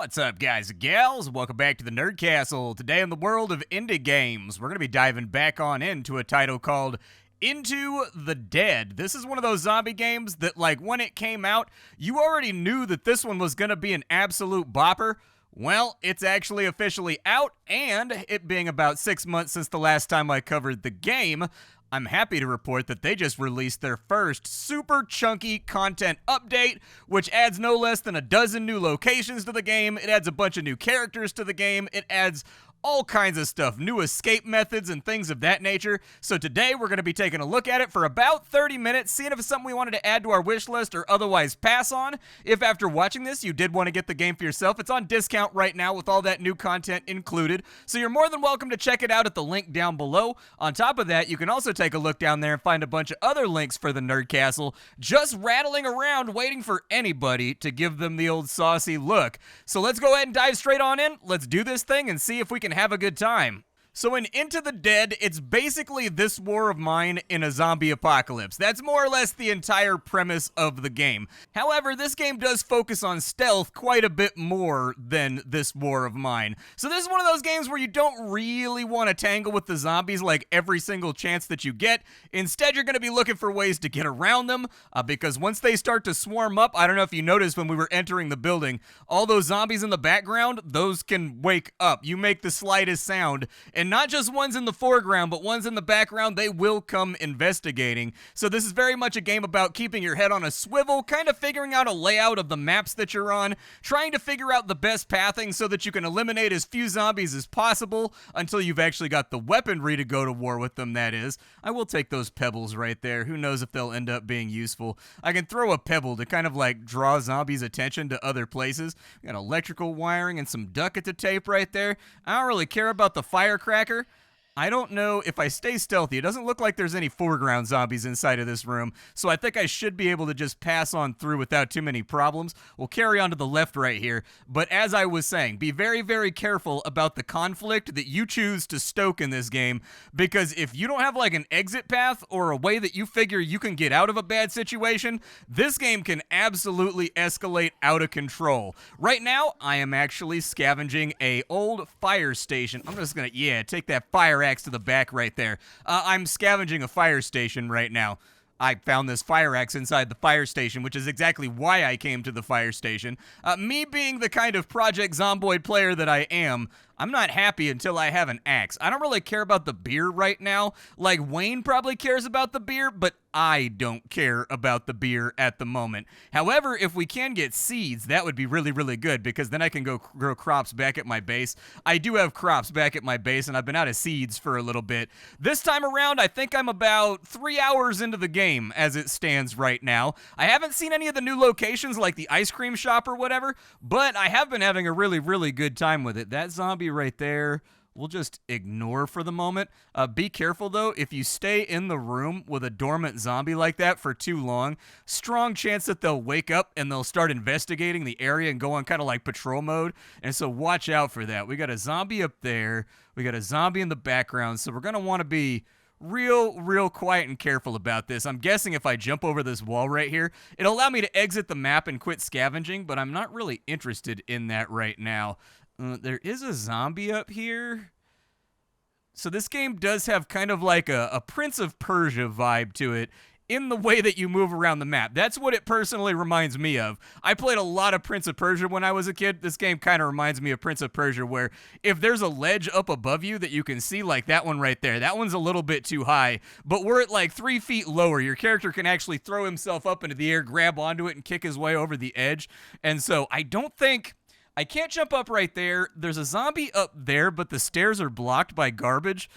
What's up, guys and gals? Welcome back to the Nerd Castle. Today in the world of indie games, we're going to be diving back on into a title called Into the Dead. This is one of those zombie games that, like, when it came out, you already knew that this one was going to be an absolute bopper. Well, it's actually officially out, and it being about 6 months since the last time I covered the game, I'm happy to report that they just released their first super chunky content update, which adds no less than a dozen new locations to the game. It adds a bunch of new characters to the game. It adds all kinds of stuff, new escape methods and things of that nature. So today we're going to be taking a look at it for about 30 minutes, seeing if it's something we wanted to add to our wish list or otherwise pass on. If after watching this you did want to get the game for yourself, it's on discount right now with all that new content included. So you're more than welcome to check it out at the link down below. On top of that, you can also take a look down there and find a bunch of other links for the Nerd Castle, just rattling around waiting for anybody to give them the old saucy look. So let's go ahead and dive straight on in. Let's do this thing and see if we can have a good time. So in Into the Dead, it's basically this war of mine in a zombie apocalypse. That's more or less the entire premise of the game. However, this game does focus on stealth quite a bit more than this war of mine. So this is one of those games where you don't really want to tangle with the zombies like every single chance that you get. Instead, you're going to be looking for ways to get around them because once they start to swarm up, I don't know if you noticed when we were entering the building, all those zombies in the background, those can wake up. You make the slightest sound, and not just ones in the foreground, but ones in the background, they will come investigating. So this is very much a game about keeping your head on a swivel, kind of figuring out a layout of the maps that you're on, trying to figure out the best pathing so that you can eliminate as few zombies as possible until you've actually got the weaponry to go to war with them, that is. I will take those pebbles right there. Who knows if they'll end up being useful. I can throw a pebble to kind of like draw zombies' attention to other places. We got electrical wiring and some duct tape right there. I don't really care about the firecracker. I don't know if I stay stealthy. It doesn't look like there's any foreground zombies inside of this room, so I think I should be able to just pass on through without too many problems. We'll carry on to the left right here, but as I was saying, be very, very careful about the conflict that you choose to stoke in this game, because if you don't have like an exit path or a way that you figure you can get out of a bad situation, this game can absolutely escalate out of control. Right now, I am actually scavenging a old fire station. I'm just gonna, take that fire axe to the back right there. I'm scavenging a fire station right now. I found this fire axe inside the fire station, which is exactly why I came to the fire station. Me being the kind of Project Zomboid player that I am, I'm not happy until I have an axe. I don't really care about the beer right now. Like, Wayne probably cares about the beer, but I don't care about the beer at the moment. However, if we can get seeds, that would be really, really good, because then I can go grow crops back at my base. I do have crops back at my base, and I've been out of seeds for a little bit. This time around, I think I'm about 3 hours into the game as it stands right now. I haven't seen any of the new locations like the ice cream shop or whatever, but I have been having a really, really good time with it. That zombie right there, we'll just ignore for the moment. Be careful, though. If you stay in the room with a dormant zombie like that for too long, strong chance that they'll wake up and they'll start investigating the area and go on kind of like patrol mode. And so watch out for that. We got a zombie up there. We got a zombie in the background. So we're going to want to be real quiet and careful about this. I'm guessing if I jump over this wall right here, it'll allow me to exit the map and quit scavenging, but I'm not really interested in that right now. There is a zombie up here. So this game does have kind of like a Prince of Persia vibe to it in the way that you move around the map. That's what it personally reminds me of. I played a lot of Prince of Persia when I was a kid. This game kind of reminds me of Prince of Persia, where if there's a ledge up above you that you can see, like that one right there, that one's a little bit too high, but we're at like 3 feet lower. Your character can actually throw himself up into the air, grab onto it, and kick his way over the edge. And so I can't jump up right there. There's a zombie up there, but the stairs are blocked by garbage.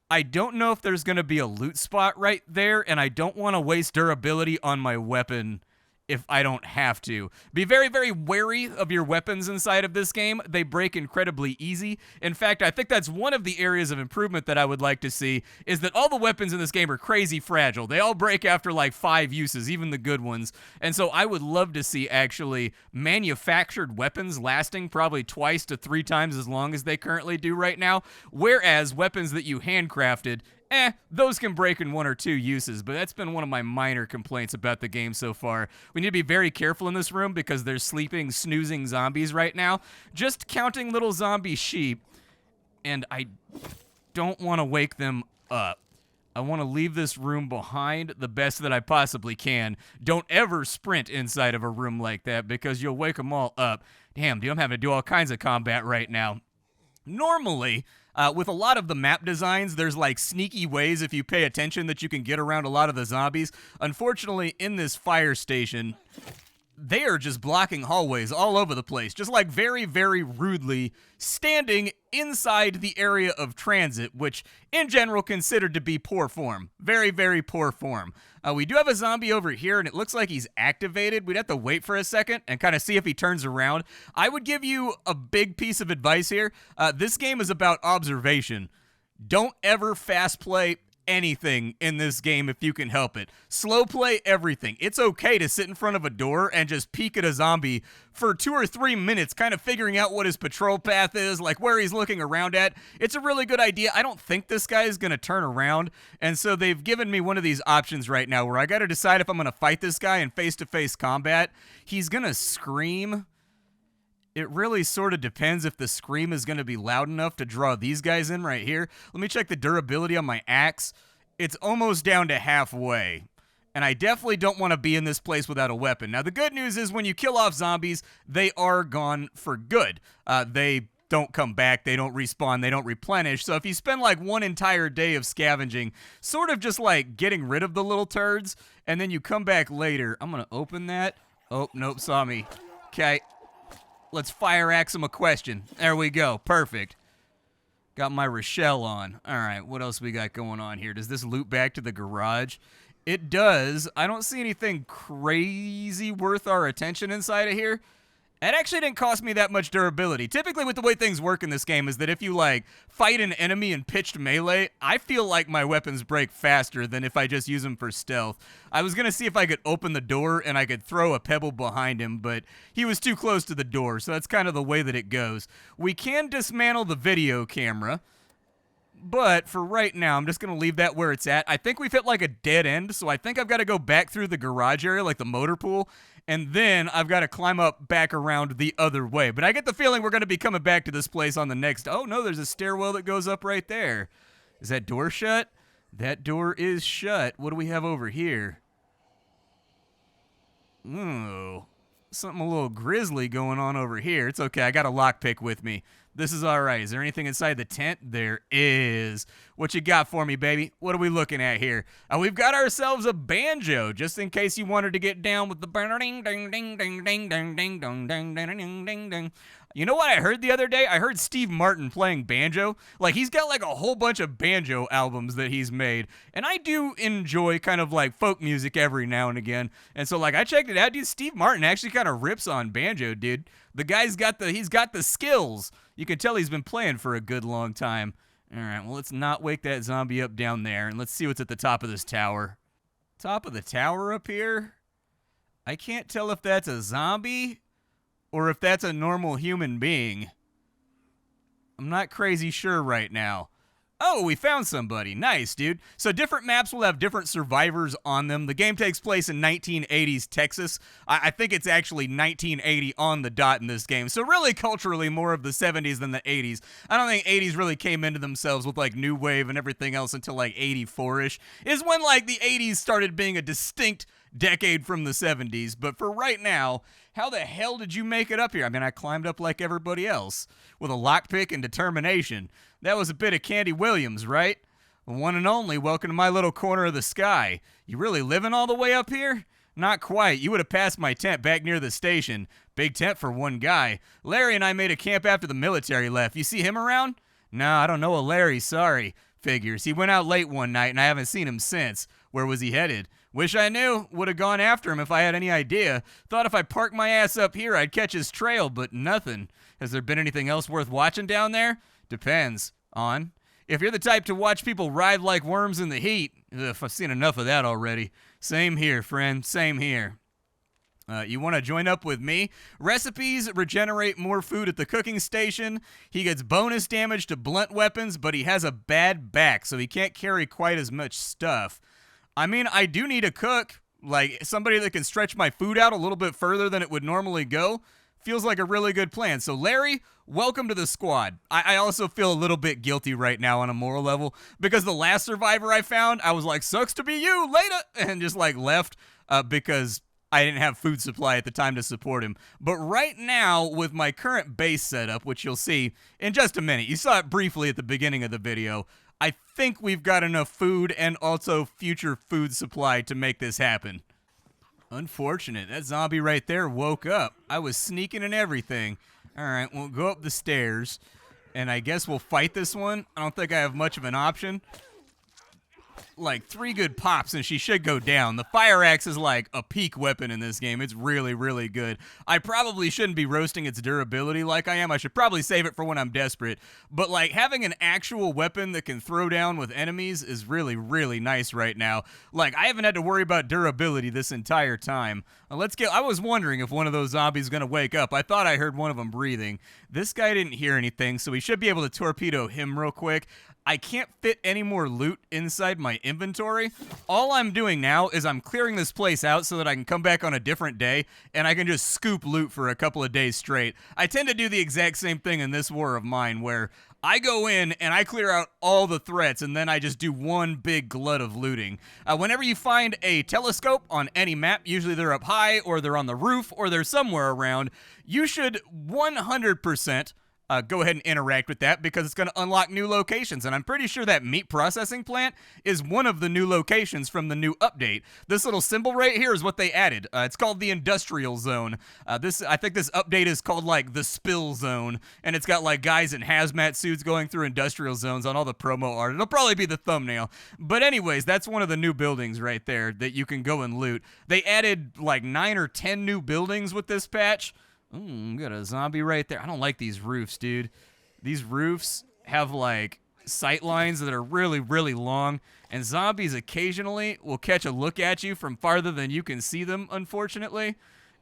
I don't know if there's going to be a loot spot right there, and I don't want to waste durability on my weapon if I don't have to. Be very, very wary of your weapons inside of this game. They break incredibly easy. In fact, I think that's one of the areas of improvement that I would like to see, is that all the weapons in this game are crazy fragile. They all break after like 5 uses, even the good ones. And so I would love to see actually manufactured weapons lasting probably 2 to 3 times as long as they currently do right now, whereas weapons that you handcrafted those can break in one or two uses, but that's been one of my minor complaints about the game so far. We need to be very careful in this room because there's sleeping, snoozing zombies right now. Just counting little zombie sheep, and I don't want to wake them up. I want to leave this room behind the best that I possibly can. Don't ever sprint inside of a room like that because you'll wake them all up. Damn, dude, I'm having to do all kinds of combat right now. Normally, with a lot of the map designs, there's like sneaky ways if you pay attention that you can get around a lot of the zombies. Unfortunately, in this fire station, they are just blocking hallways all over the place, just like very, very rudely standing inside the area of transit, which in general considered to be poor form. Very, very poor form. We do have a zombie over here, and it looks like he's activated. We'd have to wait for a second and kind of see if he turns around. I would give you a big piece of advice here. This game is about observation. Don't ever fast play anything in this game if you can help it. Slow play everything. It's okay to sit in front of a door and just peek at a zombie for 2 or 3 minutes, kind of figuring out what his patrol path is, like where he's looking around at. It's a really good idea. I don't think this guy is going to turn around, and so they've given me one of these options right now where I got to decide if I'm going to fight this guy in face-to-face combat. He's going to scream. It really sort of depends if the scream is going to be loud enough to draw these guys in right here. Let me check the durability on my axe. It's almost down to halfway. And I definitely don't want to be in this place without a weapon. Now, the good news is when you kill off zombies, they are gone for good. They don't come back, they don't respawn, they don't replenish. So if you spend like one entire day of scavenging, sort of just like getting rid of the little turds, and then you come back later. I'm going to open that. Oh, nope, saw me. Okay. Let's fire axe him a question. There we go. Perfect. Got my Rochelle on. All right, what else we got going on here? Does this loop back to the garage? It does. I don't see anything crazy worth our attention inside of here. It actually didn't cost me that much durability. Typically with the way things work in this game is that if you like fight an enemy in pitched melee, I feel like my weapons break faster than if I just use them for stealth. I was going to see if I could open the door and I could throw a pebble behind him, but he was too close to the door, so that's kind of the way that it goes. We can dismantle the video camera, but for right now, I'm just going to leave that where it's at. I think we've hit like a dead end, so I think I've got to go back through the garage area, like the motor pool, and then I've got to climb up back around the other way. But I get the feeling we're going to be coming back to this place on the next... Oh, no, there's a stairwell that goes up right there. Is that door shut? That door is shut. What do we have over here? Ooh, something a little grisly going on over here. It's okay. I got a lockpick with me. This is all right. Is there anything inside the tent? There is. What you got for me, baby? What are we looking at here? We've got ourselves a banjo, just in case you wanted to get down with the ding ding ding ding ding ding ding ding ding ding ding ding. You know what I heard the other day? I heard Steve Martin playing banjo. Like, he's got like a whole bunch of banjo albums that he's made. And I do enjoy kind of like folk music every now and again. And so like I checked it out, dude. Steve Martin actually kind of rips on banjo, dude. The guy's got the skills. You can tell he's been playing for a good long time. All right, well, let's not wake that zombie up down there, and let's see what's at the top of this tower. Top of the tower up here? I can't tell if that's a zombie or if that's a normal human being. I'm not crazy sure right now. Oh, we found somebody. Nice, dude. So different maps will have different survivors on them. The game takes place in 1980s Texas. I think it's actually 1980 on the dot in this game. So really culturally more of the 70s than the 80s. I don't think 80s really came into themselves with like new wave and everything else until like 84-ish. Is when like the 80s started being a distinct decade from the 70s. But for right now, how the hell did you make it up here? I mean, I climbed up like everybody else with a lockpick and determination. That was a bit of Candy Williams, right? One and only, welcome to my little corner of the sky. You really living all the way up here? Not quite. You would have passed my tent back near the station. Big tent for one guy. Larry and I made a camp after the military left. You see him around? No, I don't know a Larry, sorry. Figures. He went out late one night and I haven't seen him since. Where was he headed? Wish I knew. Would have gone after him if I had any idea. Thought if I parked my ass up here I'd catch his trail, but nothing. Has there been anything else worth watching down there? Depends on. If you're the type to watch people ride like worms in the heat, I've seen enough of that already. Same here, friend. Same here. You want to join up with me? Recipes regenerate more food at the cooking station. He gets bonus damage to blunt weapons, but he has a bad back, so he can't carry quite as much stuff. I mean, I do need a cook, like somebody that can stretch my food out a little bit further than it would normally go. Feels like a really good plan. So Larry, welcome to the squad. I also feel a little bit guilty right now on a moral level because the last survivor I found, I was like, sucks to be you, later, and just like left because I didn't have food supply at the time to support him. But right now, with my current base setup, which you'll see in just a minute, you saw it briefly at the beginning of the video, I think we've got enough food and also future food supply to make this happen. Unfortunate. That zombie right there woke up. I was sneaking and everything. All right, we'll go up the stairs, and I guess we'll fight this one. I don't think I have much of an option. Like 3 good pops and she should go down. The fire axe is like a peak weapon in this game. It's really, really good. I probably shouldn't be roasting its durability like I am. I should probably save it for when I'm desperate. But like having an actual weapon that can throw down with enemies is really, really nice right now. Like I haven't had to worry about durability this entire time. I was wondering if one of those zombies is going to wake up. I thought I heard one of them breathing. This guy didn't hear anything, so we should be able to torpedo him real quick. I can't fit any more loot inside my inventory. All I'm doing now is I'm clearing this place out so that I can come back on a different day and I can just scoop loot for a couple of days straight. I tend to do the exact same thing in this war of mine where I go in and I clear out all the threats and then I just do one big glut of looting. Whenever you find a telescope on any map, usually they're up high or they're on the roof or they're somewhere around, you should 100% go ahead and interact with that because it's going to unlock new locations. And I'm pretty sure that meat processing plant is one of the new locations from the new update. This little symbol right here is what they added. It's called the industrial zone. I think this update is called like the spill zone. And it's got like guys in hazmat suits going through industrial zones on all the promo art. It'll probably be the thumbnail. But anyways, that's one of the new buildings right there that you can go and loot. They added like 9 or 10 new buildings with this patch. Got a zombie right there. I don't like these roofs, dude. These roofs have, like, sight lines that are really, really long, and zombies occasionally will catch a look at you from farther than you can see them, unfortunately.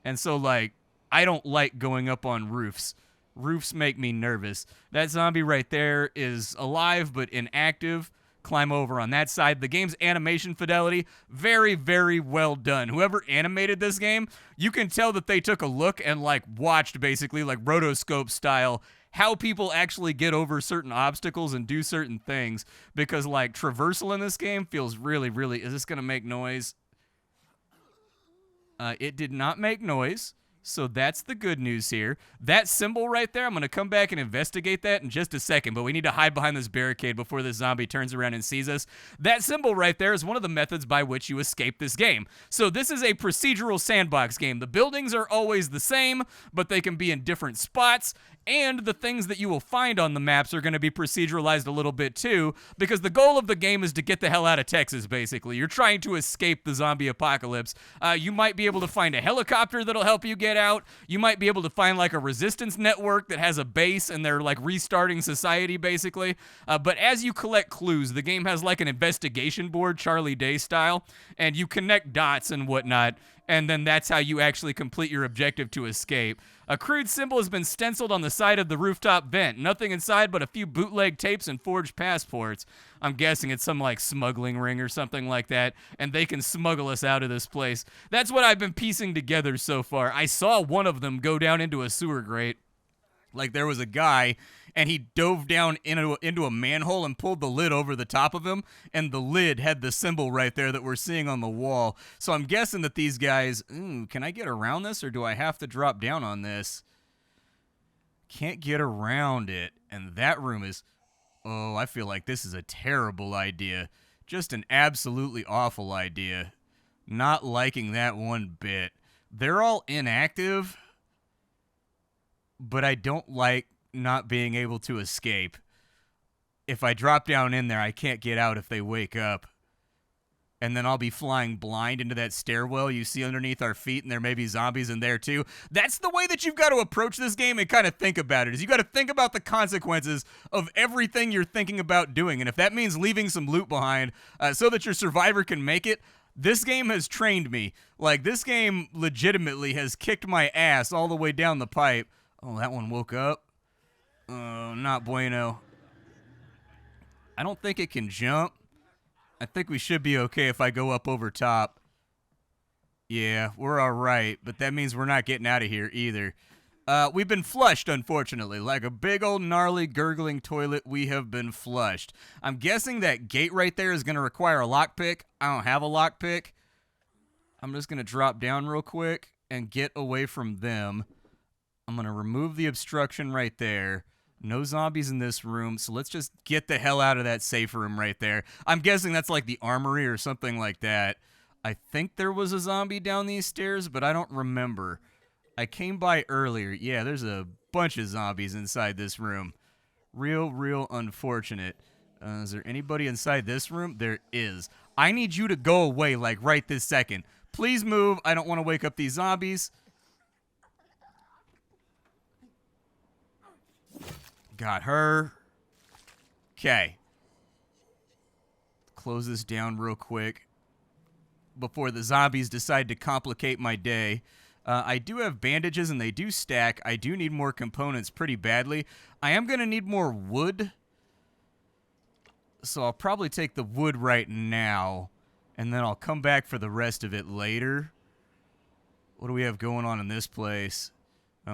And so, like, I don't like going up on roofs. Roofs make me nervous. That zombie right there is alive but inactive. Climb over on that side. The game's animation fidelity, very, very well done. Whoever animated this game, you can tell that they took a look and like watched basically like rotoscope style how people actually get over certain obstacles and do certain things because like traversal in this game feels really, really, is this going to make noise? It did not make noise. So that's the good news here. That symbol right there, I'm going to come back and investigate that in just a second, but we need to hide behind this barricade before this zombie turns around and sees us. That symbol right there is one of the methods by which you escape this game. So this is a procedural sandbox game. The buildings are always the same, but they can be in different spots, and the things that you will find on the maps are going to be proceduralized a little bit too, because the goal of the game is to get the hell out of Texas, basically. You're trying to escape the zombie apocalypse. You might be able to find a helicopter that'll help you get out. You might be able to find like a resistance network that has a base and they're like restarting society, basically. But as you collect clues, the game has like an investigation board, Charlie Day style, and you connect dots and whatnot, and then that's how you actually complete your objective to escape. A crude symbol has been stenciled on the side of the rooftop vent. Nothing inside but a few bootleg tapes and forged passports. I'm guessing it's some like smuggling ring or something like that, and they can smuggle us out of this place. That's what I've been piecing together so far. I saw one of them go down into a sewer grate. Like there was a guy, and he dove down into a manhole and pulled the lid over the top of him, and the lid had the symbol right there that we're seeing on the wall. So I'm guessing that these guys, can I get around this, or do I have to drop down on this? Can't get around it, and that room is, oh, I feel like this is a terrible idea. Just an absolutely awful idea. Not liking that one bit. They're all inactive, but I don't like not being able to escape. If I drop down in there, I can't get out if they wake up. And then I'll be flying blind into that stairwell you see underneath our feet, and there may be zombies in there too. That's the way that you've got to approach this game and kind of think about it, is you got to think about the consequences of everything you're thinking about doing. And if that means leaving some loot behind so that your survivor can make it, This game has trained me. Like, this game legitimately has kicked my ass all the way down the pipe. Oh, that one woke up. Oh, not bueno. I don't think it can jump. I think we should be okay if I go up over top. Yeah, we're all right, but that means we're not getting out of here either. We've been flushed, unfortunately. Like a big old gnarly gurgling toilet, we have been flushed. I'm guessing that gate right there is going to require a lockpick. I don't have a lockpick. I'm just going to drop down real quick and get away from them. I'm going to remove the obstruction right there. No zombies in this room, so let's just get the hell out of that safe room right there. I'm guessing that's like the armory or something like that. I think there was a zombie down these stairs, but I don't remember. I came by earlier. Yeah, there's a bunch of zombies inside this room. Real unfortunate. Is there anybody inside this room? There is. I need you to go away, like, right this second. Please move. I don't want to wake up these zombies. Got her. Okay. Close this down real quick before the zombies decide to complicate my day. I do have bandages, and they do stack. I do need more components pretty badly. I am going to need more wood, so I'll probably take the wood right now, and then I'll come back for the rest of it later. What do we have going on in this place?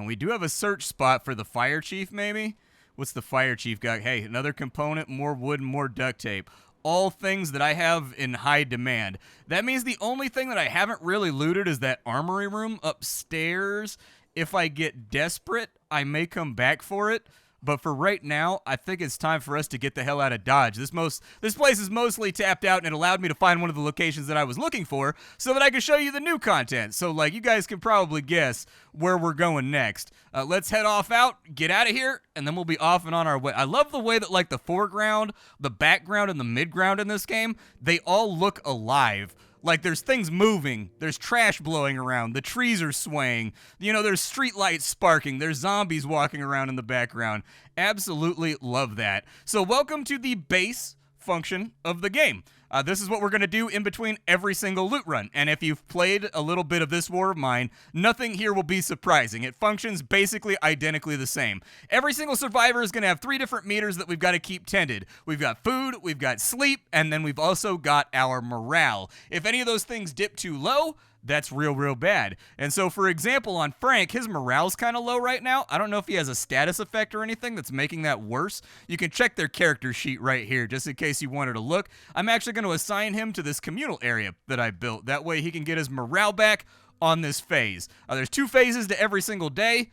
We do have a search spot for the fire chief, maybe? What's the fire chief got? Hey, another component, more wood, and more duct tape. All things that I have in high demand. That means the only thing that I haven't really looted is that armory room upstairs. If I get desperate, I may come back for it. But for right now, I think it's time for us to get the hell out of Dodge. This place is mostly tapped out, and it allowed me to find one of the locations that I was looking for so that I could show you the new content. So, like, you guys can probably guess where we're going next. Let's head off out, get out of here, and then we'll be off and on our way. I love the way that, like, the foreground, the background, and the midground in this game, they all look alive. Like, there's things moving, there's trash blowing around, the trees are swaying, you know, there's street lights sparking, there's zombies walking around in the background. Absolutely love that. So welcome to the base function of the game. This is what we're going to do in between every single loot run. And if you've played a little bit of this war of mine, nothing here will be surprising. It functions basically identically the same. Every single survivor is going to have 3 different meters that we've got to keep tended. We've got food, we've got sleep, and then we've also got our morale. If any of those things dip too low, that's real bad. And so, for example, on Frank, his morale's kind of low right now. I don't know if he has a status effect or anything that's making that worse. You can check their character sheet right here, just in case you wanted to look. I'm actually going to assign him to this communal area that I built. That way he can get his morale back on this phase. There's 2 phases to every single day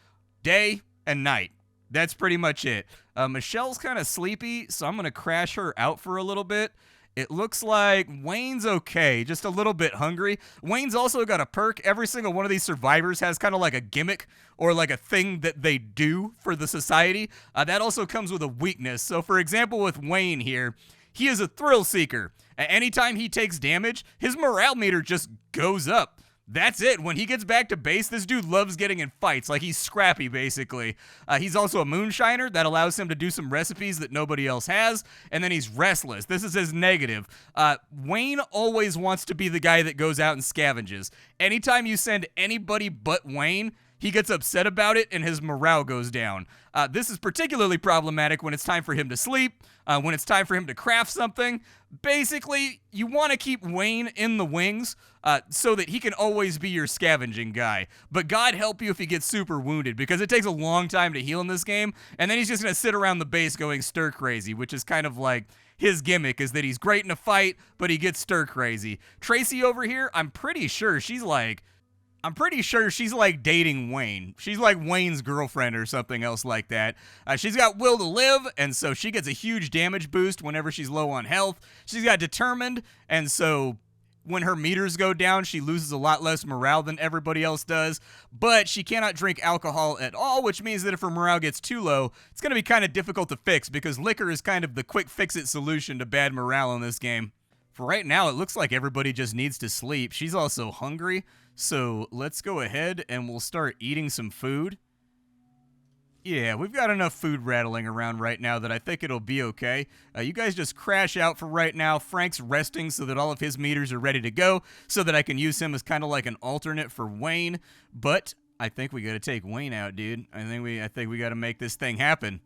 and night. That's pretty much it. Michelle's kind of sleepy, so I'm going to crash her out for a little bit. It looks like Wayne's okay, just a little bit hungry. Wayne's also got a perk. Every single one of these survivors has kind of like a gimmick or like a thing that they do for the society. That also comes with a weakness. So, for example, with Wayne here, he is a thrill seeker. Anytime he takes damage, his morale meter just goes up. That's it. When he gets back to base, this dude loves getting in fights. Like, he's scrappy, basically. He's also a moonshiner. That allows him to do some recipes that nobody else has. And then he's restless. This is his negative. Wayne always wants to be the guy that goes out and scavenges. Anytime you send anybody but Wayne, he gets upset about it, and his morale goes down. This is particularly problematic when it's time for him to sleep, when it's time for him to craft something. Basically, you want to keep Wayne in the wings so that he can always be your scavenging guy. But God help you if he gets super wounded, because it takes a long time to heal in this game, and then he's just going to sit around the base going stir crazy, which is kind of like his gimmick, is that he's great in a fight, but he gets stir crazy. Tracy over here, I'm pretty sure she's like dating Wayne. She's like Wayne's girlfriend or something else like that. She's got will to live, and so she gets a huge damage boost whenever she's low on health. She's got determined, and so when her meters go down, she loses a lot less morale than everybody else does. But she cannot drink alcohol at all, which means that if her morale gets too low, it's going to be kind of difficult to fix, because liquor is kind of the quick fix-it solution to bad morale in this game. For right now, it looks like everybody just needs to sleep. She's also hungry. So let's go ahead and we'll start eating some food. Yeah, we've got enough food rattling around right now that I think it'll be okay. You guys just crash out for right now. Frank's resting so that all of his meters are ready to go so that I can use him as kind of like an alternate for Wayne. But I think we got to take Wayne out, dude. I think we got to make this thing happen.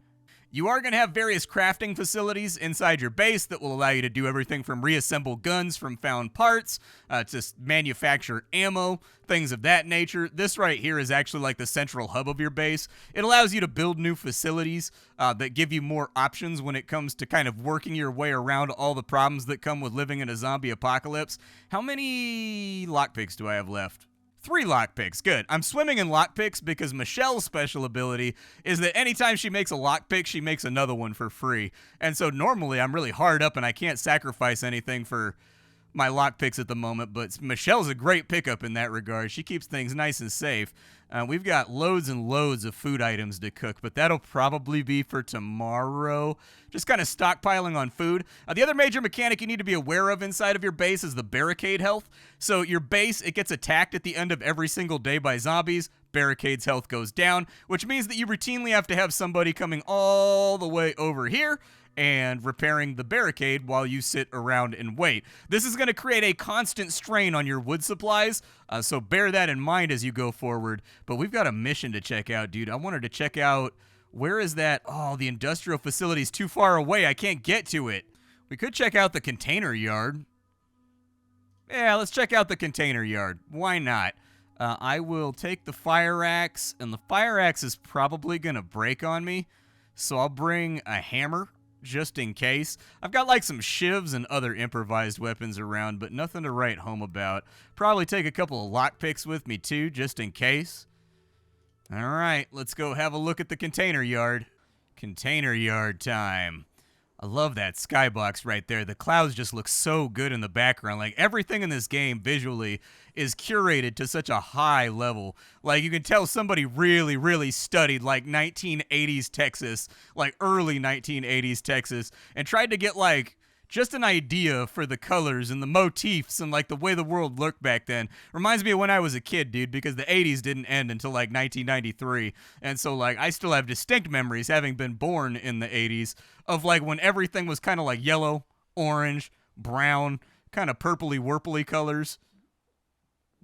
You are going to have various crafting facilities inside your base that will allow you to do everything from reassemble guns from found parts to manufacture ammo, things of that nature. This right here is actually like the central hub of your base. It allows you to build new facilities that give you more options when it comes to kind of working your way around all the problems that come with living in a zombie apocalypse. How many lockpicks do I have left? 3 lockpicks. Good. I'm swimming in lockpicks because Michelle's special ability is that anytime she makes a lockpick, she makes another one for free. And so normally I'm really hard up and I can't sacrifice anything for my lockpicks at the moment, but Michelle's a great pickup in that regard. She keeps things nice and safe. We've got loads and loads of food items to cook, but that'll probably be for tomorrow. Just kind of stockpiling on food. The other major mechanic you need to be aware of inside of your base is the barricade health. So your base, it gets attacked at the end of every single day by zombies. Barricade's health goes down, which means that you routinely have to have somebody coming all the way over here and repairing the barricade while you sit around and wait. This is going to create a constant strain on your wood supplies, so bear that in mind as you go forward. But we've got a mission to check out, dude. I wanted to check out, where is that? Oh, the industrial facility's too far away. I can't get to it. We could check out the container yard. Yeah, let's check out the container yard. Why not? I will take the fire axe, and the fire axe is probably going to break on me, so I'll bring a hammer just in case. I've got like some shivs and other improvised weapons around, but nothing to write home about. Probably take a couple of lockpicks with me too, just in case. All right, let's go have a look at the container yard. Container yard time. I love that skybox right there. The clouds just look so good in the background. Like, everything in this game visually is curated to such a high level. Like, you can tell somebody really, really studied, like, 1980s Texas, like early 1980s Texas, and tried to get, like, just an idea for the colors and the motifs and, like, the way the world looked back then. Reminds me of when I was a kid, dude, because the 80s didn't end until, like, 1993. And so, like, I still have distinct memories, having been born in the 80s, of, like, when everything was kind of, like, yellow, orange, brown, kind of purpley-wurpley colors.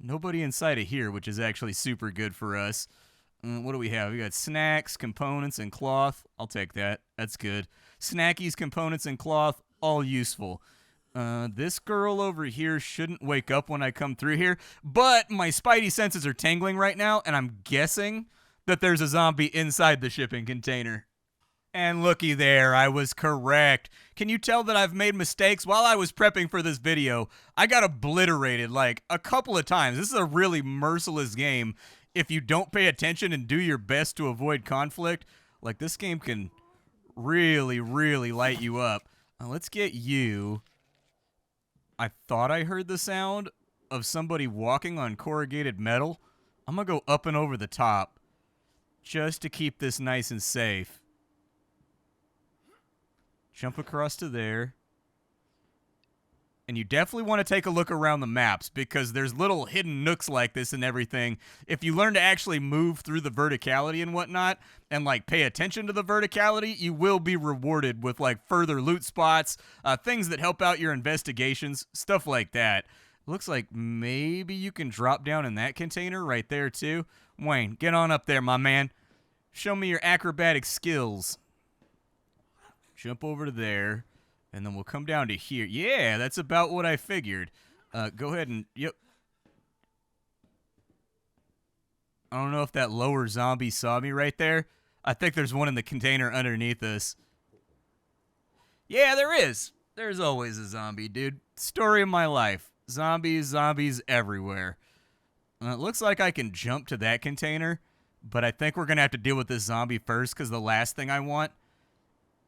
Nobody inside of here, which is actually super good for us. What do we have? We got snacks, components, and cloth. I'll take that. That's good. Snackies, components, and cloth. All useful. This girl over here shouldn't wake up when I come through here, but my spidey senses are tingling right now, and I'm guessing that there's a zombie inside the shipping container. And looky there, I was correct. Can you tell that I've made mistakes? While I was prepping for this video, I got obliterated like a couple of times. This is a really merciless game. If you don't pay attention and do your best to avoid conflict, like, this game can really, really light you up. Let's get you. I thought I heard the sound of somebody walking on corrugated metal. I'm going to go up and over the top just to keep this nice and safe. Jump across to there. And you definitely want to take a look around the maps because there's little hidden nooks like this and everything. If you learn to actually move through the verticality and whatnot and, like, pay attention to the verticality, you will be rewarded with, like, further loot spots, things that help out your investigations, stuff like that. Looks like maybe you can drop down in that container right there too. Wayne, get on up there, my man. Show me your acrobatic skills. Jump over to there. And then we'll come down to here. Yeah, that's about what I figured. Go ahead and... Yep. I don't know if that lower zombie saw me right there. I think there's one in the container underneath us. Yeah, there is. There's always a zombie, dude. Story of my life. Zombies everywhere. It looks like I can jump to that container, but I think we're going to have to deal with this zombie first because the last thing I want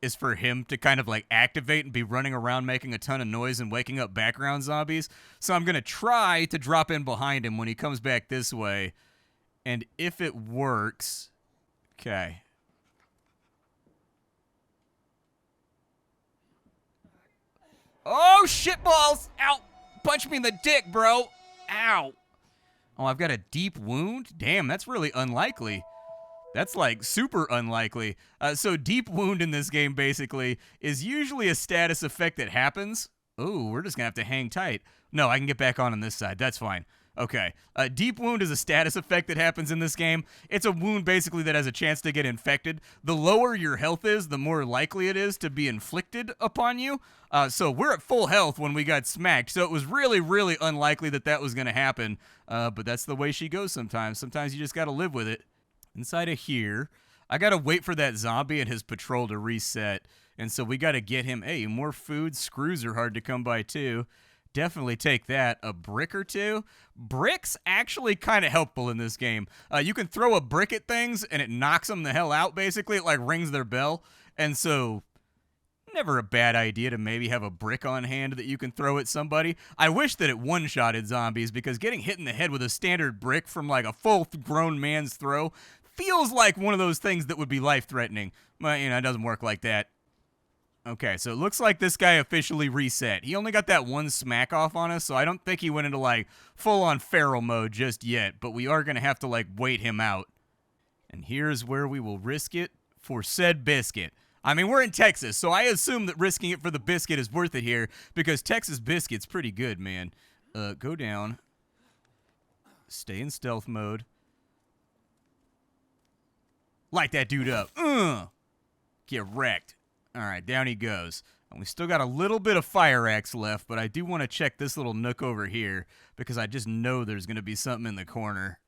is for him to kind of, like, activate and be running around making a ton of noise and waking up background zombies. So I'm going to try to drop in behind him when he comes back this way. And if it works... Okay. Oh, shitballs! Ow! Punch me in the dick, bro! Ow! Oh, I've got a deep wound? Damn, that's really unlikely. That's like super unlikely. So deep wound in this game basically is usually a status effect that happens. Ooh, we're just gonna have to hang tight. No, I can get back on this side. That's fine. Okay. Deep wound is a status effect that happens in this game. It's a wound basically that has a chance to get infected. The lower your health is, the more likely it is to be inflicted upon you. So we're at full health when we got smacked. So it was really, really unlikely that that was going to happen. But that's the way she goes sometimes. Sometimes you just got to live with it. Inside of here, I got to wait for that zombie and his patrol to reset. And so we got to get him. Hey, more food. Screws are hard to come by too. Definitely take that. A brick or two. Bricks actually kind of helpful in this game. You can throw a brick at things and it knocks them the hell out, basically. It like rings their bell. And so never a bad idea to maybe have a brick on hand that you can throw at somebody. I wish that it one-shotted zombies because getting hit in the head with a standard brick from like a full-grown man's throw feels like one of those things that would be life-threatening. But, you know, it doesn't work like that. Okay, so it looks like this guy officially reset. He only got that one smack off on us, so I don't think he went into, like, full-on feral mode just yet, but we are going to have to, like, wait him out. And here's where we will risk it for said biscuit. I mean, we're in Texas, so I assume that risking it for the biscuit is worth it here, because Texas biscuit's pretty good, man. Go down. Stay in stealth mode. Light that dude up. Get wrecked. All right, down he goes. And we still got a little bit of fire axe left, but I do want to check this little nook over here because I just know there's going to be something in the corner.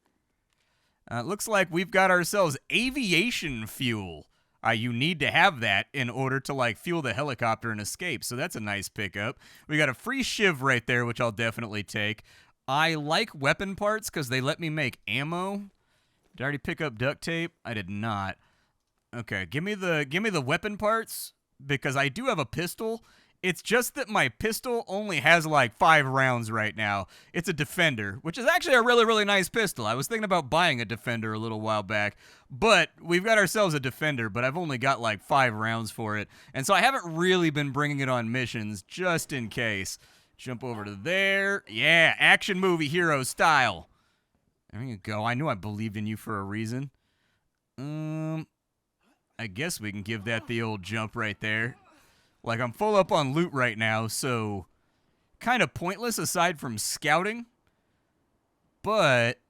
It looks like we've got ourselves aviation fuel. You need to have that in order to, like, fuel the helicopter and escape, so that's a nice pickup. We got a free shiv right there, which I'll definitely take. I like weapon parts because they let me make ammo. Did I already pick up duct tape? I did not. Okay, give me the weapon parts because I do have a pistol. It's just that my pistol only has like 5 rounds right now. It's a Defender, which is actually a really, really nice pistol. I was thinking about buying a Defender a little while back, but we've got ourselves a Defender, but I've only got like 5 rounds for it. And so I haven't really been bringing it on missions just in case. Jump over to there. Yeah, action movie hero style. There you go. I knew I believed in you for a reason. I guess we can give that the old jump right there. Like, I'm full up on loot right now, so kind of pointless aside from scouting. But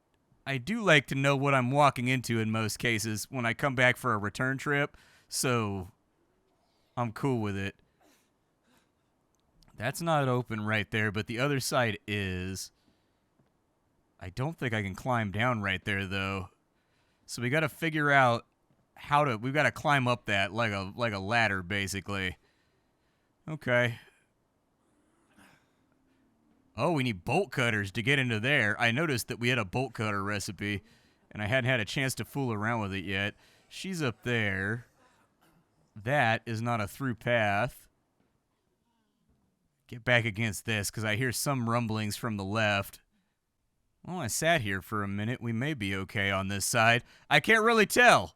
I do like to know what I'm walking into in most cases when I come back for a return trip, so I'm cool with it. That's not open right there, but the other side is. I don't think I can climb down right there, though. So we got to figure out we've got to climb up that like a ladder, basically. Okay. Oh, we need bolt cutters to get into there. I noticed that we had a bolt cutter recipe, and I hadn't had a chance to fool around with it yet. She's up there. That is not a through path. Get back against this, because I hear some rumblings from the left. Well, I sat here for a minute. We may be okay on this side. I can't really tell.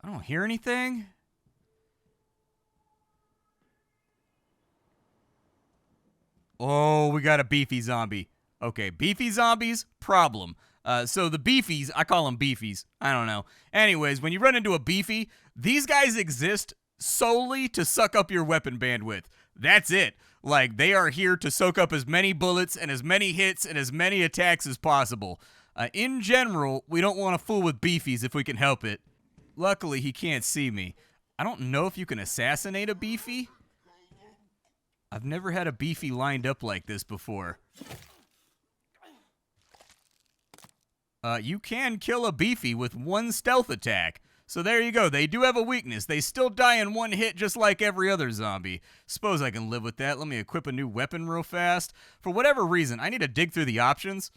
I don't hear anything. Oh, we got a beefy zombie. Okay, beefy zombies, problem. So the beefies, I call them beefies. I don't know. Anyways, when you run into a beefy, these guys exist solely to suck up your weapon bandwidth. That's it. Like, they are here to soak up as many bullets and as many hits and as many attacks as possible. In general, we don't want to fool with beefies if we can help it. Luckily, he can't see me. I don't know if you can assassinate a beefy. I've never had a beefy lined up like this before. You can kill a beefy with 1 stealth attack. So there you go. They do have a weakness. They still die in 1 hit just like every other zombie. Suppose I can live with that. Let me equip a new weapon real fast. For whatever reason, I need to dig through the options.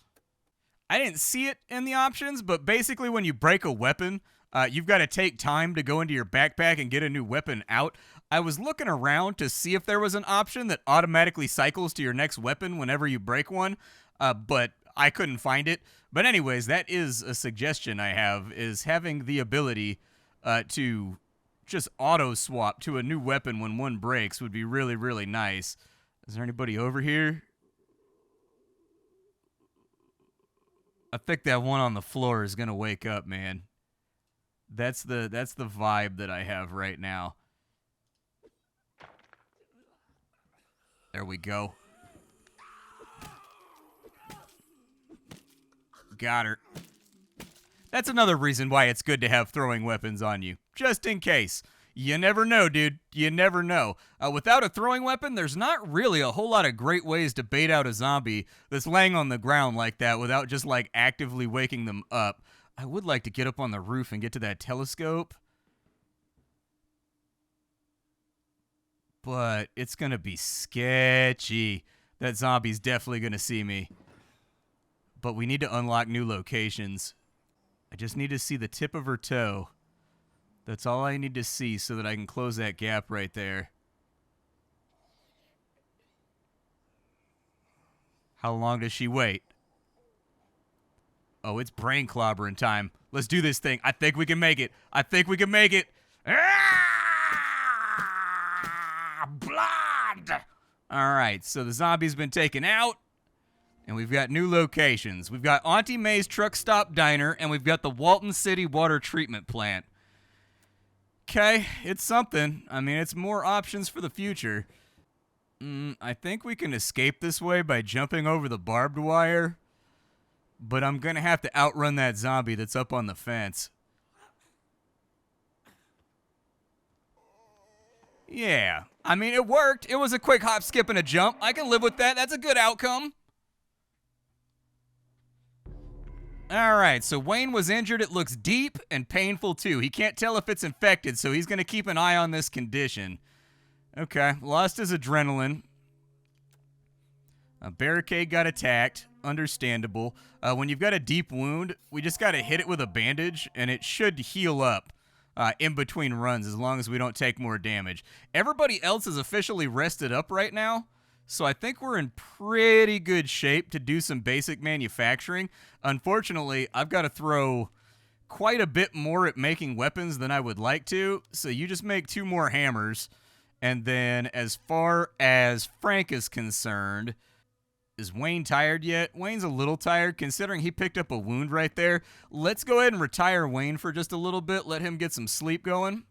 I didn't see it in the options, but basically when you break a weapon, you've got to take time to go into your backpack and get a new weapon out. I was looking around to see if there was an option that automatically cycles to your next weapon whenever you break one, but I couldn't find it. But anyways, that is a suggestion I have, is having the ability to just auto-swap to a new weapon when one breaks would be really, really nice. Is there anybody over here? I think that one on the floor is gonna wake up, man. That's the vibe that I have right now. There we go. Got her. That's another reason why it's good to have throwing weapons on you, just in case. You never know, dude. You never know. Without a throwing weapon, there's not really a whole lot of great ways to bait out a zombie that's laying on the ground like that without just, like, actively waking them up. I would like to get up on the roof and get to that telescope, but it's going to be sketchy. That zombie's definitely going to see me. But we need to unlock new locations. I just need to see the tip of her toe. That's all I need to see so that I can close that gap right there. How long does she wait? Oh, it's brain clobbering time. Let's do this thing. I think we can make it. I think we can make it. Ah! Blood! All right, so the zombie's been taken out. And we've got new locations. We've got Auntie May's Truck Stop Diner, and we've got the Walton City Water Treatment Plant. Okay, it's something. I mean, it's more options for the future. I think we can escape this way by jumping over the barbed wire. But I'm going to have to outrun that zombie that's up on the fence. Yeah, I mean, it worked. It was a quick hop, skip, and a jump. I can live with that. That's a good outcome. All right, so Wayne was injured. It looks deep and painful, too. He can't tell if it's infected, so he's going to keep an eye on this condition. Okay, lost his adrenaline. A barricade got attacked. Understandable. When you've got a deep wound, we just got to hit it with a bandage, and it should heal up in between runs as long as we don't take more damage. Everybody else is officially rested up right now. So I think we're in pretty good shape to do some basic manufacturing. Unfortunately, I've got to throw quite a bit more at making weapons than I would like to. So you just make 2 more hammers. And then as far as Frank is concerned, is Wayne tired yet? Wayne's a little tired considering he picked up a wound right there. Let's go ahead and retire Wayne for just a little bit. Let him get some sleep going.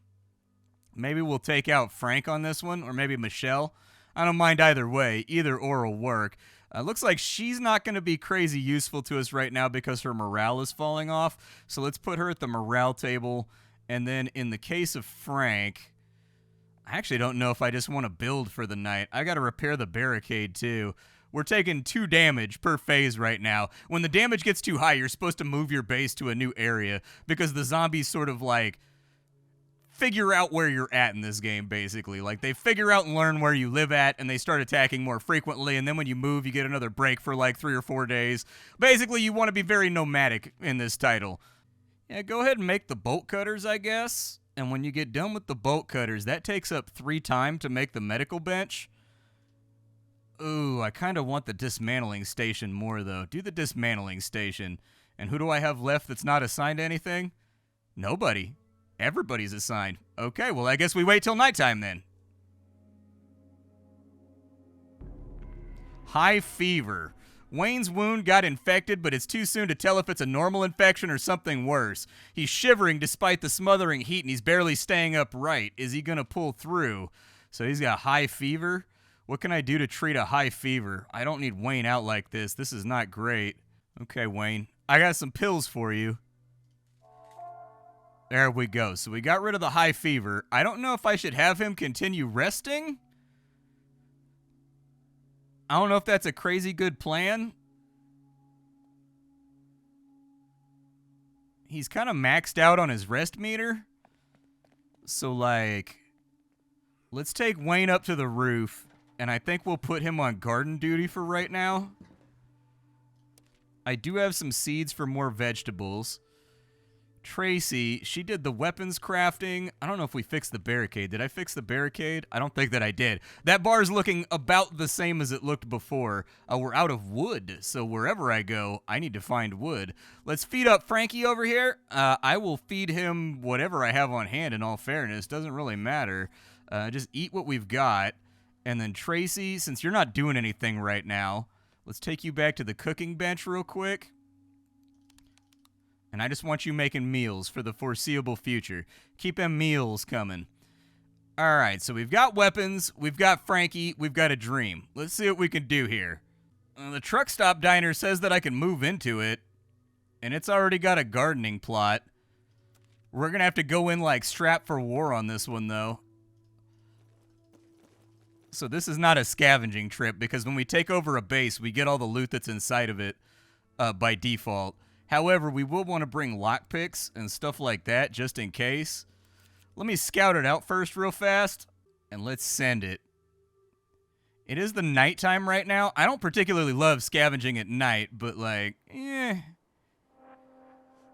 Maybe we'll take out Frank on this one, or maybe Michelle. I don't mind either way. Either or will work. Looks like she's not going to be crazy useful to us right now because her morale is falling off. So let's put her at the morale table. And then in the case of Frank, I actually don't know if I just want to build for the night. I got to repair the barricade too. We're taking 2 damage per phase right now. When the damage gets too high, you're supposed to move your base to a new area because the zombies sort of like figure out where you're at in this game, basically. Like, they figure out and learn where you live at, and they start attacking more frequently, and then when you move, you get another break for like 3 or 4 days. Basically, you want to be very nomadic in this title. Yeah, go ahead and make the bolt cutters, I guess. And when you get done with the bolt cutters, that takes up 3 time to make the medical bench. Ooh, I kind of want the dismantling station more, though. Do the dismantling station. And who do I have left that's not assigned to anything? Nobody. Everybody's assigned. Okay, well, I guess we wait till nighttime then. High fever. Wayne's wound got infected, but it's too soon to tell if it's a normal infection or something worse. He's shivering despite the smothering heat, and he's barely staying upright. Is he going to pull through? So he's got high fever. What can I do to treat a high fever? I don't need Wayne out like this. This is not great. Okay, Wayne. I got some pills for you. There we go. So we got rid of the high fever. I don't know if I should have him continue resting. I don't know if that's a crazy good plan. He's kind of maxed out on his rest meter. So, like, let's take Wayne up to the roof, and I think we'll put him on garden duty for right now. I do have some seeds for more vegetables. Tracy, she did the weapons crafting. I don't know if we fixed the barricade. Did I fix the barricade? I don't think that I did. That bar is looking about the same as it looked before. We're out of wood, so wherever I go, I need to find wood. Let's feed up Frankie over here. I will feed him whatever I have on hand, in all fairness. Doesn't really matter. Just eat what we've got. And then Tracy, since you're not doing anything right now, let's take you back to the cooking bench real quick. And I just want you making meals for the foreseeable future. Keep them meals coming. All right, so we've got weapons, we've got Frankie, we've got a dream. Let's see what we can do here. The truck stop diner says that I can move into it, and it's already got a gardening plot. We're going to have to go in like strapped for war on this one, though. So this is not a scavenging trip, because when we take over a base, we get all the loot that's inside of it by default. However, we will want to bring lockpicks and stuff like that just in case. Let me scout it out first real fast, and let's send it. It is the nighttime right now. I don't particularly love scavenging at night, but like,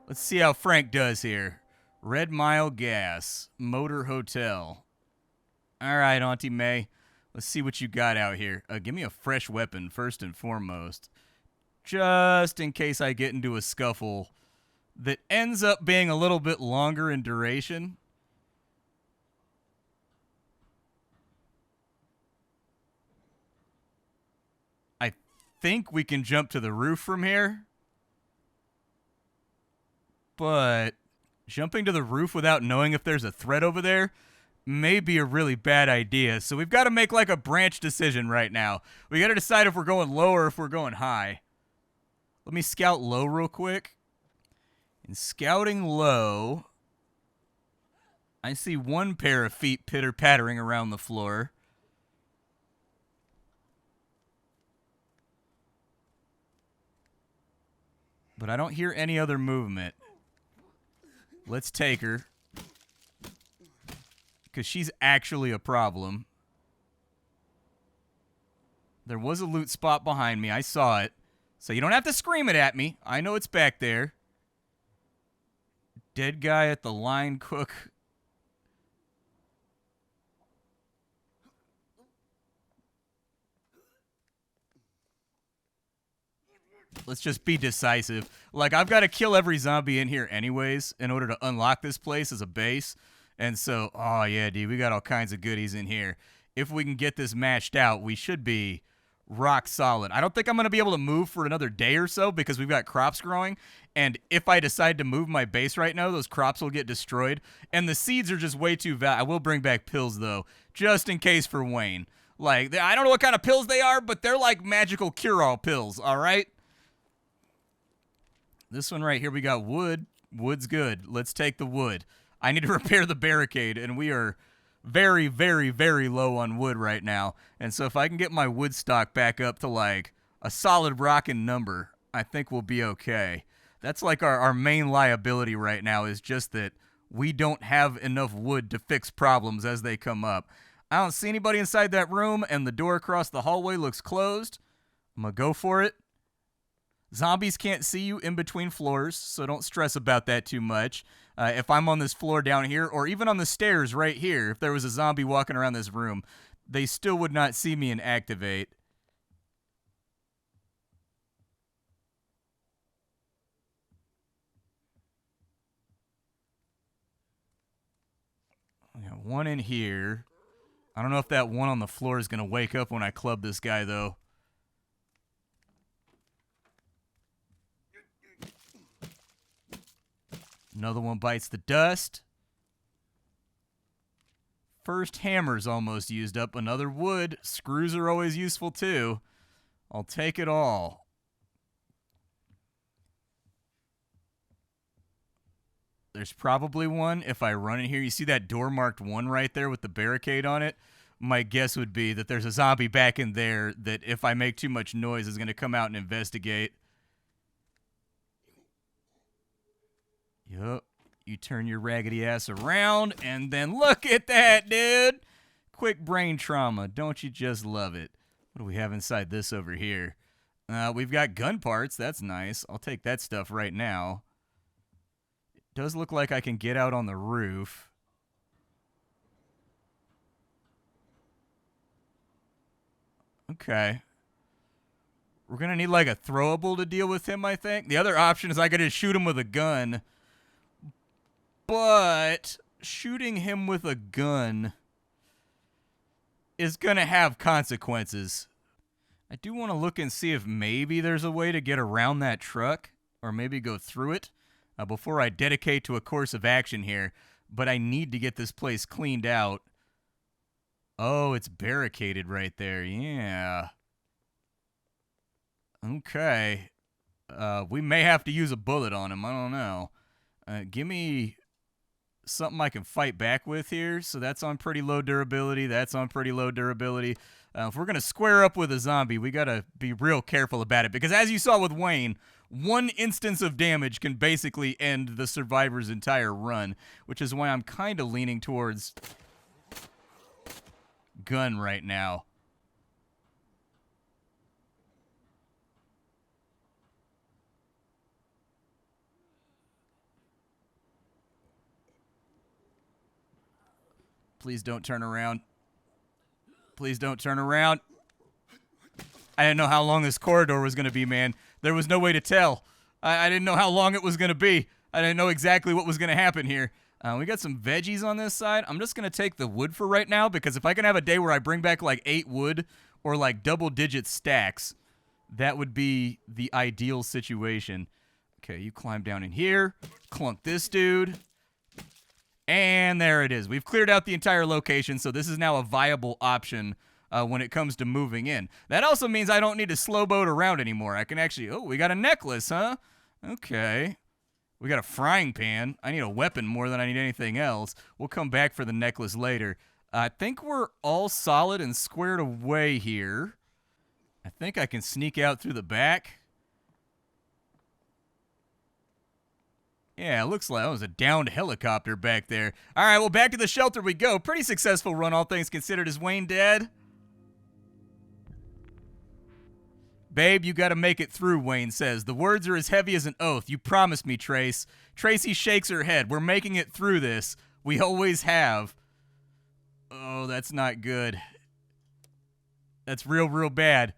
Let's see how Frank does here. Red Mile Gas, Motor Hotel. All right, Auntie May. Let's see what you got out here. Give me a fresh weapon first and foremost. Just in case I get into a scuffle that ends up being a little bit longer in duration. I think we can jump to the roof from here. But jumping to the roof without knowing if there's a threat over there may be a really bad idea. So we've got to make like a branch decision right now. We got to decide if we're going low or if we're going high. Let me scout low real quick. In scouting low, I see one pair of feet pitter-pattering around the floor. But I don't hear any other movement. Let's take her. Because she's actually a problem. There was a loot spot behind me. I saw it. So you don't have to scream it at me. I know it's back there. Dead guy at the line cook. Let's just be decisive. Like, I've got to kill every zombie in here anyways in order to unlock this place as a base. And so, oh yeah, dude, we got all kinds of goodies in here. If we can get this mashed out, we should be rock solid. I don't think I'm going to be able to move for another day or so because we've got crops growing. And if I decide to move my base right now, those crops will get destroyed. And the seeds are just way too I will bring back pills, though, just in case for Wayne. Like, I don't know what kind of pills they are, but they're like magical cure-all pills, all right? This one right here, we got wood. Wood's good. Let's take the wood. I need to repair the barricade, and we are very, very, very low on wood right now. And so if I can get my wood stock back up to like a solid rockin' number, I think we'll be okay. That's like our main liability right now, is just that we don't have enough wood to fix problems as they come up. I don't see anybody inside that room, and the door across the hallway looks closed. I'm going to go for it. Zombies can't see you in between floors, so don't stress about that too much. If I'm on this floor down here, or even on the stairs right here, if there was a zombie walking around this room, they still would not see me and activate. I got one in here. I don't know if that one on the floor is going to wake up when I club this guy, though. Another one bites the dust. First hammer's almost used up. Another wood. Screws are always useful too. I'll take it all. There's probably one if I run in here. You see that door marked 1 right there with the barricade on it? My guess would be that there's a zombie back in there that if I make too much noise is going to come out and investigate. Yup. You turn your raggedy ass around, and then look at that, dude. Quick brain trauma. Don't you just love it? What do we have inside this over here? We've got gun parts. That's nice. I'll take that stuff right now. It does look like I can get out on the roof. Okay. We're going to need like a throwable to deal with him, I think. The other option is I could just shoot him with a gun. But shooting him with a gun is going to have consequences. I do want to look and see if maybe there's a way to get around that truck or maybe go through it. before I dedicate to a course of action here. But I need to get this place cleaned out. Oh, it's barricaded right there. Yeah. Okay. We may have to use a bullet on him. I don't know. Give me something I can fight back with here. So that's on pretty low durability. That's on pretty low durability. If we're going to square up with a zombie, we got to be real careful about it. Because as you saw with Wayne, one instance of damage can basically end the survivor's entire run. Which is why I'm kind of leaning towards gun right now. Please don't turn around. Please don't turn around. I didn't know how long this corridor was going to be, man. There was no way to tell. I didn't know how long it was going to be. I didn't know exactly what was going to happen here. We got some veggies on this side. I'm just going to take the wood for right now, because if I can have a day where I bring back like 8 wood or like double-digit stacks, that would be the ideal situation. Okay, you climb down in here. Clunk this dude. And there it is. We've cleared out the entire location, so this is now a viable option when it comes to moving in. That also means I don't need to slow boat around anymore. I can actually... Oh, we got a necklace, huh? Okay. We got a frying pan. I need a weapon more than I need anything else. We'll come back for the necklace later. I think we're all solid and squared away here. I think I can sneak out through the back. Yeah, it looks like that was a downed helicopter back there. All right, well, back to the shelter we go. Pretty successful run, all things considered. Is Wayne dead? Babe, you gotta make it through, Wayne says. The words are as heavy as an oath. You promised me, Trace. Tracy shakes her head. We're making it through this. We always have. Oh, that's not good. That's real, real bad.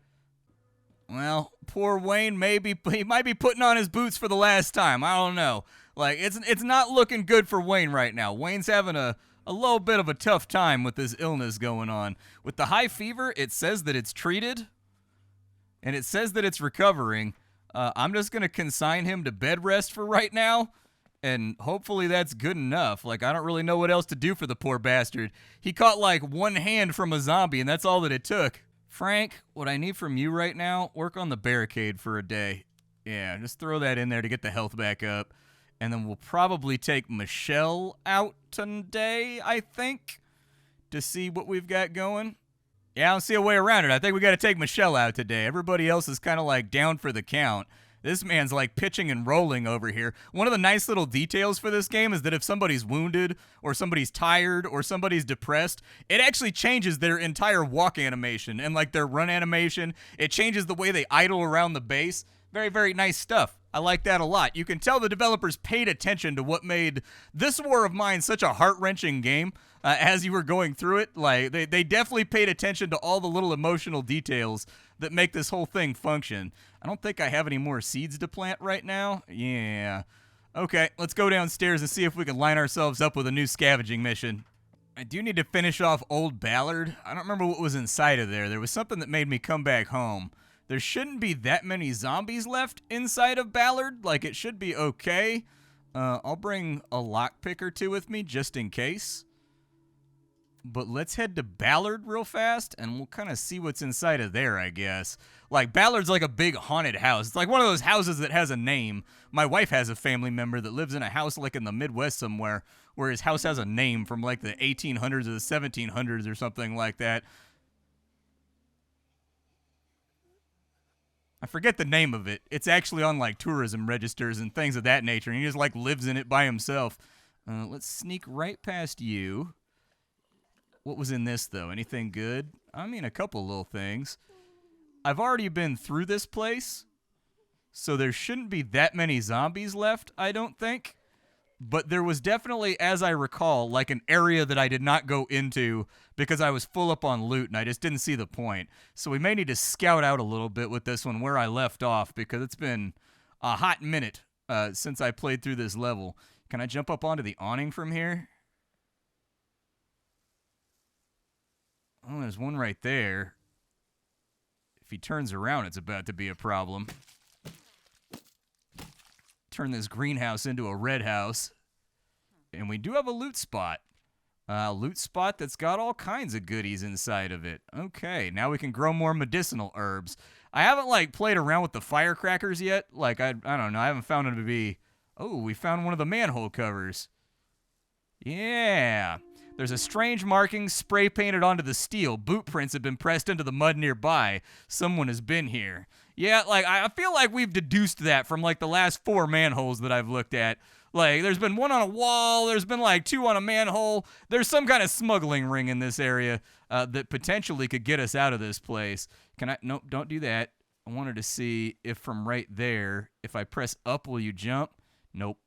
Well, poor Wayne, he might be putting on his boots for the last time. I don't know. Like, it's not looking good for Wayne right now. Wayne's having a little bit of a tough time with this illness going on. With the high fever, it says that it's treated, and it says that it's recovering. I'm just going to consign him to bed rest for right now, and hopefully that's good enough. Like, I don't really know what else to do for the poor bastard. He caught, like, one hand from a zombie, and that's all that it took. Frank, what I need from you right now, work on the barricade for a day. Yeah, just throw that in there to get the health back up. And then we'll probably take Michelle out today, I think, to see what we've got going. Yeah, I don't see a way around it. I think we got to take Michelle out today. Everybody else is kind of like down for the count. This man's like pitching and rolling over here. One of the nice little details for this game is that if somebody's wounded or somebody's tired or somebody's depressed, it actually changes their entire walk animation and like their run animation. It changes the way they idle around the base. Very, very nice stuff. I like that a lot. You can tell the developers paid attention to what made this War of Mine such a heart-wrenching game as you were going through it. Like they definitely paid attention to all the little emotional details that make this whole thing function. I don't think I have any more seeds to plant right now. Yeah. Okay, let's go downstairs and see if we can line ourselves up with a new scavenging mission. I do need to finish off Old Ballard. I don't remember what was inside of there. There was something that made me come back home. There shouldn't be that many zombies left inside of Ballard. Like, it should be okay. I'll bring a lockpick or two with me just in case. But let's head to Ballard real fast, and we'll kind of see what's inside of there, I guess. Like, Ballard's like a big haunted house. It's like one of those houses that has a name. My wife has a family member that lives in a house like in the Midwest somewhere, where his house has a name from like the 1800s or the 1700s or something like that. I forget the name of it. It's actually on like tourism registers and things of that nature, and he just like lives in it by himself. Let's sneak right past you. What was in this, though? Anything good? I mean, a couple little things. I've already been through this place, so there shouldn't be that many zombies left, I don't think. But there was definitely, as I recall, like an area that I did not go into because I was full up on loot and I just didn't see the point. So we may need to scout out a little bit with this one where I left off, because it's been a hot minute since I played through this level. Can I jump up onto the awning from here? Oh, there's one right there. If he turns around, it's about to be a problem. turn this greenhouse into a red house. And we do have a loot spot. Loot spot that's got all kinds of goodies inside of it. Okay, now we can grow more medicinal herbs. I haven't, like, played around with the firecrackers yet. Like, I don't know. I haven't found them to be... Oh, we found one of the manhole covers. Yeah. There's a strange marking spray painted onto the steel. Boot prints have been pressed into the mud nearby. Someone has been here. Yeah, like, I feel like we've deduced that from, like, the last 4 manholes that I've looked at. Like, there's been 1 on a wall. There's been, like, 2 on a manhole. There's some kind of smuggling ring in this area that potentially could get us out of this place. Can I? Nope, don't do that. I wanted to see if from right there, if I press up, will you jump? Nope.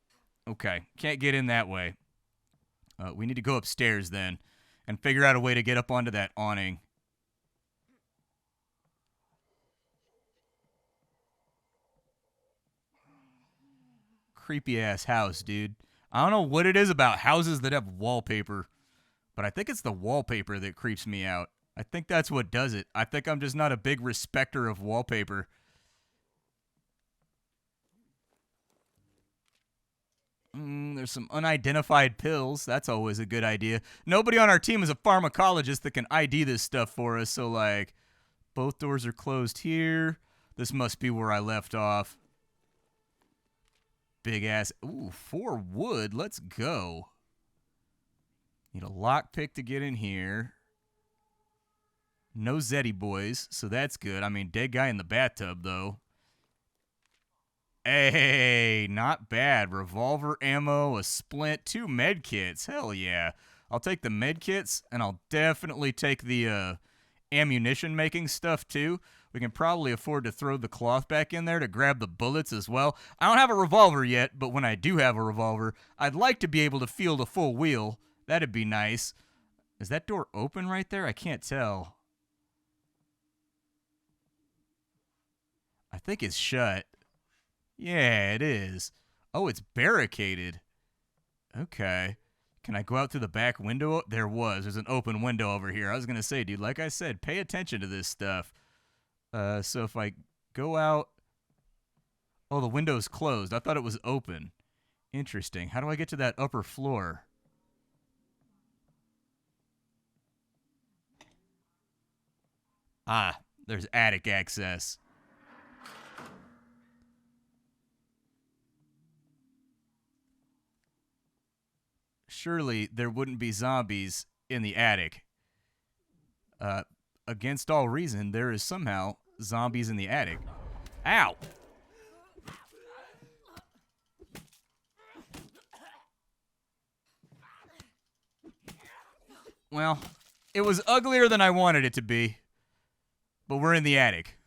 Okay, can't get in that way. We need to go upstairs then and figure out a way to get up onto that awning. Creepy ass house, dude. I don't know what it is about houses that have wallpaper, but I think it's the wallpaper that creeps me out. I think that's what does it. I think I'm just not a big respecter of wallpaper. There's some unidentified pills. That's always a good idea. Nobody on our team is a pharmacologist that can ID this stuff for us, so, like, both doors are closed here. This must be where I left off. Big ass. Ooh, 4 wood. Let's go. Need a lockpick to get in here. No Zeddy boys, so that's good. I mean, dead guy in the bathtub, though. Hey, not bad. Revolver ammo, a splint, 2 med kits. Hell yeah. I'll take the med kits, and I'll definitely take the ammunition making stuff, too. We can probably afford to throw the cloth back in there to grab the bullets as well. I don't have a revolver yet, but when I do have a revolver, I'd like to be able to field a full wheel. That'd be nice. Is that door open right there? I can't tell. I think it's shut. Yeah, it is. Oh, it's barricaded. Okay. Can I go out through the back window? There was. There's an open window over here. I was going to say, dude, like I said, pay attention to this stuff. So if I go out... Oh, the window's closed. I thought it was open. Interesting. How do I get to that upper floor? Ah, there's attic access. Surely there wouldn't be zombies in the attic. Against all reason, there is somehow zombies in the attic. Ow! Well, it was uglier than I wanted it to be, but we're in the attic.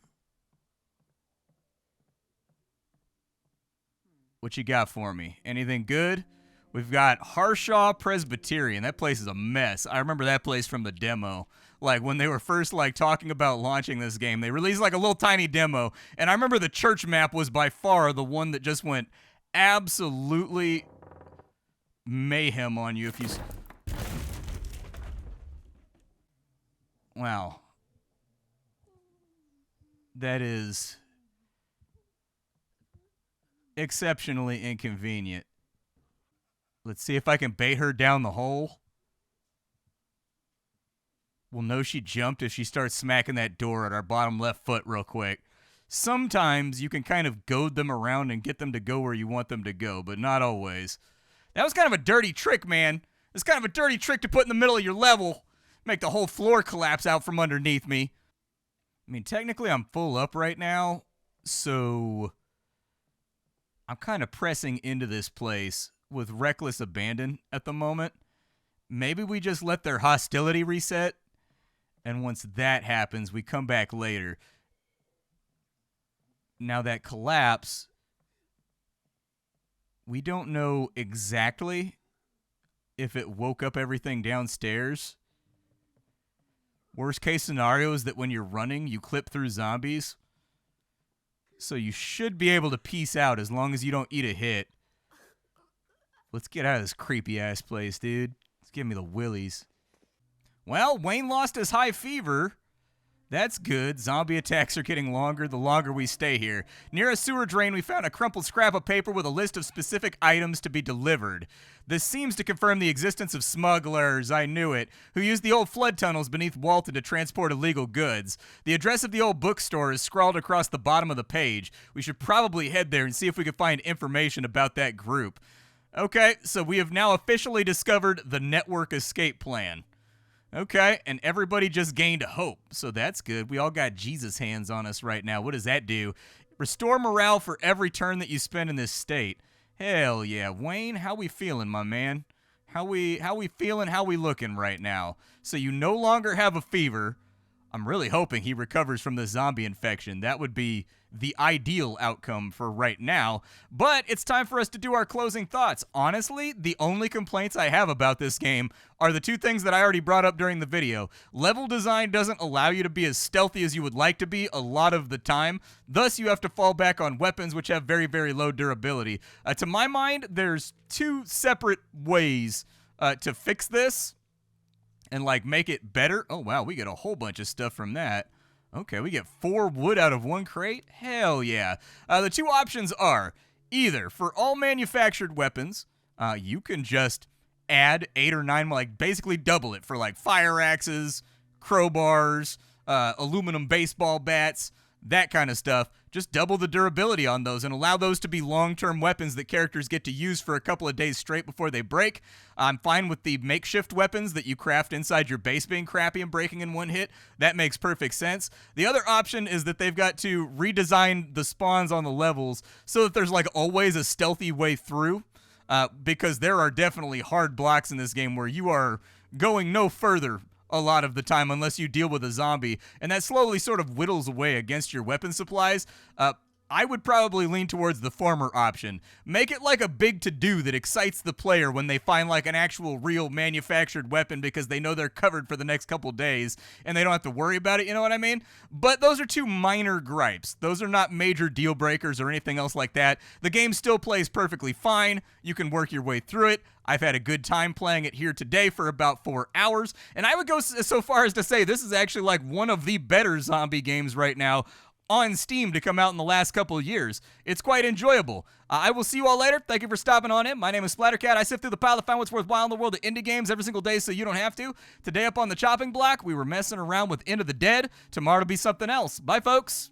What you got for me? Anything good? We've got Harshaw Presbyterian. That place is a mess. I remember that place from the demo. Like, when they were first, like, talking about launching this game, they released, like, a little tiny demo. And I remember the church map was by far the one that just went absolutely mayhem on you if you... Wow. That is exceptionally inconvenient. Let's see if I can bait her down the hole. We'll know she jumped if she starts smacking that door at our bottom left foot real quick. Sometimes you can kind of goad them around and get them to go where you want them to go, but not always. That was kind of a dirty trick, man. It's kind of a dirty trick to put in the middle of your level. Make the whole floor collapse out from underneath me. I mean, technically I'm full up right now, so I'm kind of pressing into this place with reckless abandon at the moment. Maybe we just let their hostility reset, and once that happens, we come back later. Now that collapse, we don't know exactly if it woke up everything downstairs. Worst case scenario is that when you're running, you clip through zombies. So you should be able to peace out as long as you don't eat a hit. Let's get out of this creepy ass place, dude. It's giving me the willies. Well, Wayne lost his high fever. That's good. Zombie attacks are getting longer the longer we stay here. Near a sewer drain, we found a crumpled scrap of paper with a list of specific items to be delivered. This seems to confirm the existence of smugglers, I knew it, who use the old flood tunnels beneath Walton to transport illegal goods. The address of the old bookstore is scrawled across the bottom of the page. We should probably head there and see if we can find information about that group. Okay, so we have now officially discovered the network escape plan. Okay, and everybody just gained hope, so that's good. We all got Jesus hands on us right now. What does that do? Restore morale for every turn that you spend in this state. Hell yeah. Wayne, how we feeling, my man? How we feeling, how we looking right now? So you no longer have a fever. I'm really hoping he recovers from the zombie infection. That would be the ideal outcome for right now. But it's time for us to do our closing thoughts. Honestly, the only complaints I have about this game are the two things that I already brought up during the video. Level design doesn't allow you to be as stealthy as you would like to be a lot of the time. Thus, you have to fall back on weapons which have very, very low durability. To my mind, there's two separate ways to fix this and like make it better. Oh wow, we get a whole bunch of stuff from that. Okay, we get 4 wood out of 1 crate. Hell yeah. The two options are either for all manufactured weapons, you can just add 8 or 9, like basically double it for like fire axes, crowbars, aluminum baseball bats, that kind of stuff. Just double the durability on those and allow those to be long-term weapons that characters get to use for a couple of days straight before they break. I'm fine with the makeshift weapons that you craft inside your base being crappy and breaking in one hit. That makes perfect sense. The other option is that they've got to redesign the spawns on the levels so that there's like always a stealthy way through, because there are definitely hard blocks in this game where you are going no further a lot of the time unless you deal with a zombie, and that slowly sort of whittles away against your weapon supplies. I would probably lean towards the former option. Make it like a big to-do that excites the player when they find like an actual real manufactured weapon because they know they're covered for the next couple days and they don't have to worry about it, you know what I mean? But those are two minor gripes. Those are not major deal breakers or anything else like that. The game still plays perfectly fine. You can work your way through it. I've had a good time playing it here today for about 4 hours, and I would go so far as to say this is actually like one of the better zombie games right now on Steam to come out in the last couple of years. It's quite enjoyable. I will see you all later. Thank you for stopping on in. My name is Splattercat. I sift through the pile to find what's worthwhile in the world of indie games every single day so you don't have to. Today up on the chopping block, we were messing around with End of the Dead. Tomorrow will be something else. Bye, folks.